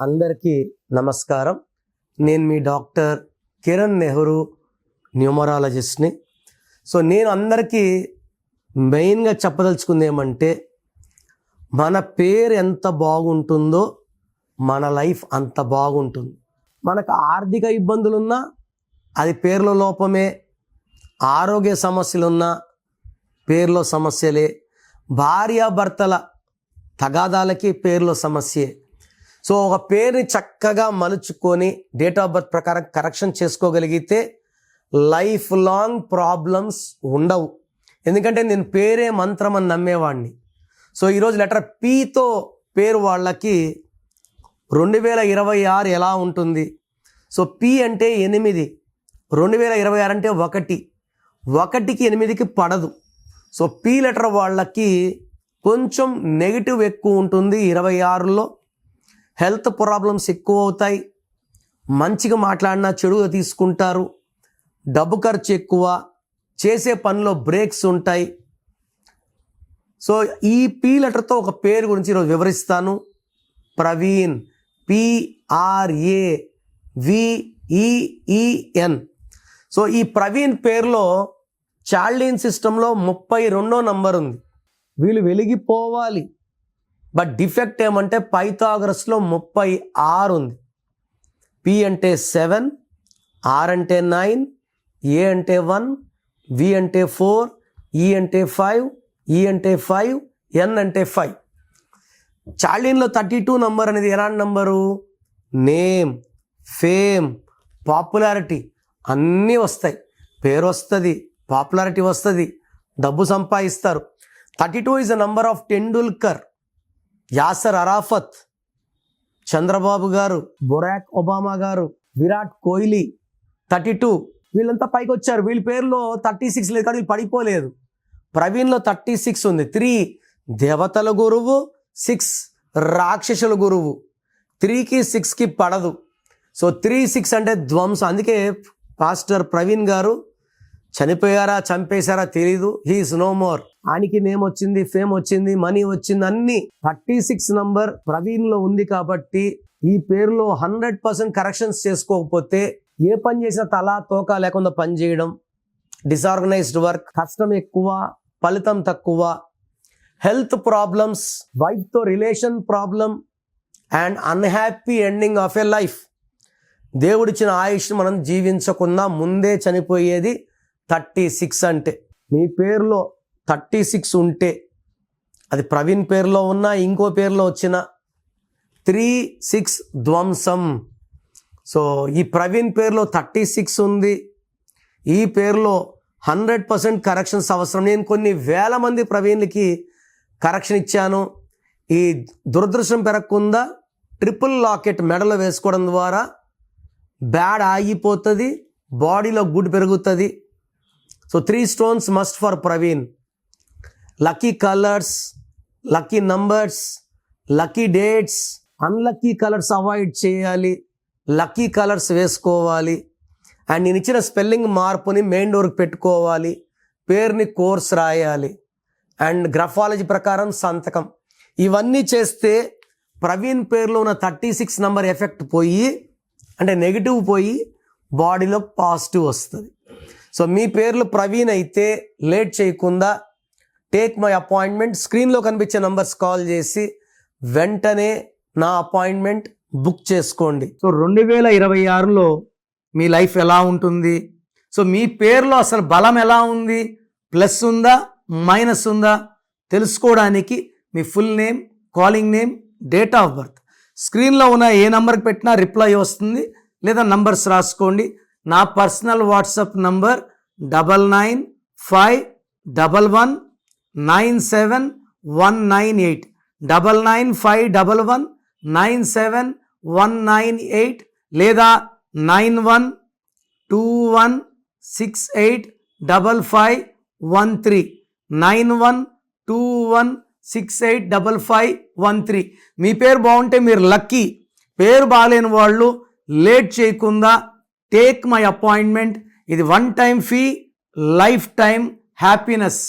అందరికీ నమస్కారం. నేను మీ డాక్టర్ కిరణ్ నెహ్రూ, న్యూమరాలజిస్ట్ని. సో నేను అందరికీ మెయిన్గా చెప్పదలుచుకుంది ఏమంటే, మన పేరు ఎంత బాగుంటుందో మన లైఫ్ అంత బాగుంటుంది. మనకు ఆర్థిక ఇబ్బందులున్నా అది పేర్ల లోపమే, ఆరోగ్య సమస్యలున్నా పేర్లో సమస్యలే, భార్యాభర్తల తగాదాలకి పేర్లో సమస్యే. సో ఒక పేరుని చక్కగా మలుచుకొని డేట్ ఆఫ్ బర్త్ ప్రకారం కరెక్షన్ చేసుకోగలిగితే లైఫ్ లాంగ్ ప్రాబ్లమ్స్ ఉండవు. ఎందుకంటే నేను పేరే మంత్రం అని నమ్మేవాడిని. సో ఈరోజు లెటర్ పీతో పేరు వాళ్ళకి 2026 ఎలా ఉంటుంది? సో పి అంటే 8, 2026 అంటే 1, 1కి 8కి పడదు. సో పి లెటర్ వాళ్ళకి కొంచెం నెగిటివ్ ఎక్కువ ఉంటుంది. 26లో హెల్త్ ప్రాబ్లమ్స్ ఎక్కువ అవుతాయి. మంచిగా మాట్లాడినా చెడుగా తీసుకుంటారు. డబ్బు ఖర్చు ఎక్కువ, చేసే పనిలో బ్రేక్స్ ఉంటాయి. సో ఈ పి లెటర్తో ఒక పేరు గురించి ఈరోజు వివరిస్తాను. ప్రవీణ్, PRAVEEN. సో ఈ ప్రవీణ్ పేరులో చాల్డీన్ సిస్టంలో 32వ నంబర్ ఉంది. వీళ్ళు వెలిగిపోవాలి. బట్ డిఫెక్ట్ ఏమంటే పైథాగరస్లో 36 ఉంది. పి అంటే 7, ఆర్ అంటే 9, ఏ అంటే 1, వి అంటే 4, ఈ అంటే 5, ఈ అంటే 5, ఎన్ అంటే 5. చార్లిన్లో 32 నంబర్ అనేది ఎలాంటి నంబరు? నేమ్, ఫేమ్, పాపులారిటీ అన్నీ వస్తాయి. పేరు వస్తుంది, పాపులారిటీ వస్తుంది, డబ్బు సంపాదిస్తారు. 32 is the number of Tendulkar, Acer Arafat, Chandrababu గారు, బొరాక్ ఒబామా గారు, విరాట్ కోహ్లీ. 32 వీళ్ళంతా పైకి వచ్చారు. వీళ్ళ పేరులో 36 లేదు కానీ వీళ్ళు పడిపోలేదు. ప్రవీణ్లో 36 ఉంది. 3 దేవతల గురువు, 6 రాక్షసుల గురువు. 3కి 6కి పడదు. సో 3, 6 అంటే ధ్వంసం. అందుకే పాస్టర్ ప్రవీణ్ గారు చనిపోయారా చంపేశారా తెలీదు, హీఈస్ నో మోర్. ఆయనకి నేమ్ వచ్చింది, ఫేమ్ వచ్చింది, మనీ వచ్చింది, అన్ని 36 నంబర్ ప్రవీణ్లో ఉంది. కాబట్టి ఈ పేరులో 100% కరెక్షన్స్ చేసుకోకపోతే ఏ పని చేసినా తలా తోక లేకుండా పని చేయడం, డిసార్గనైజ్డ్ వర్క్, కష్టం ఎక్కువ, ఫలితం తక్కువ, హెల్త్ ప్రాబ్లమ్స్, వైఫ్తో relation problem and unhappy ending of a life. దేవుడిచ్చిన ఆయుష్ని మనం జీవించకుండా ముందే చనిపోయేది 36 అంటే. మీ పేరులో 36 ఉంటే అది ప్రవీణ్ పేరులో ఉన్నా ఇంకో పేరులో వచ్చిన 3, 6 ధ్వంసం. సో ఈ ప్రవీణ్ పేరులో 36 ఉంది. ఈ పేరులో 100% కరెక్షన్స్ అవసరం. నేను కొన్ని వేల మంది ప్రవీణ్లకి కరెక్షన్ ఇచ్చాను. ఈ దురదృష్టం పెరగకుండా ట్రిపుల్ లాకెట్ మెడలో వేసుకోవడం ద్వారా బ్యాడ్ ఆగిపోతుంది, బాడీలో గుడ్ పెరుగుతుంది. So 3 stones must for Praveen. Lucky colours, lucky numbers, lucky dates. Unlucky colours avoid చేయాలి, లక్కీ కలర్స్ వేసుకోవాలి. అండ్ నేను ఇచ్చిన స్పెల్లింగ్ మార్పుని మెయిన్ డోర్కి పెట్టుకోవాలి. పేరుని కోర్స్ రాయాలి అండ్ గ్రఫాలజీ ప్రకారం సంతకం. ఇవన్నీ చేస్తే ప్రవీణ్ పేరులో ఉన్న 36 నంబర్ ఎఫెక్ట్ పోయి, అంటే నెగిటివ్ పోయి బాడీలో పాజిటివ్ వస్తుంది. సో మీ పేర్లు ప్రవీణ్ అయితే లేట్ చేయకుండా టేక్ మై అపాయింట్మెంట్. స్క్రీన్లో కనిపించే నంబర్స్ కాల్ చేసి వెంటనే నా అపాయింట్మెంట్ బుక్ చేసుకోండి. సో 2026లో మీ లైఫ్ ఎలా ఉంటుంది? సో మీ పేరులో అసలు బలం ఎలా ఉంది? ప్లస్ ఉందా, మైనస్ ఉందా తెలుసుకోవడానికి మీ full name, calling name, date of birth స్క్రీన్లో ఉన్న ఏ నంబర్కి పెట్టినా రిప్లై వస్తుంది. లేదా నంబర్స్ రాసుకోండి. నా పర్సనల్ వాట్సాప్ నంబర్ 9951197198, 9951197198, లేదా 9121685513, 9121685513. మీ పేరు బాగుంటే మీరు లక్కీ. పేరు బాగాలేని వాళ్ళు లేట్ చేయకుండా టేక్ మై అపాయింట్మెంట్. ఇది 1 time fee, life time happiness.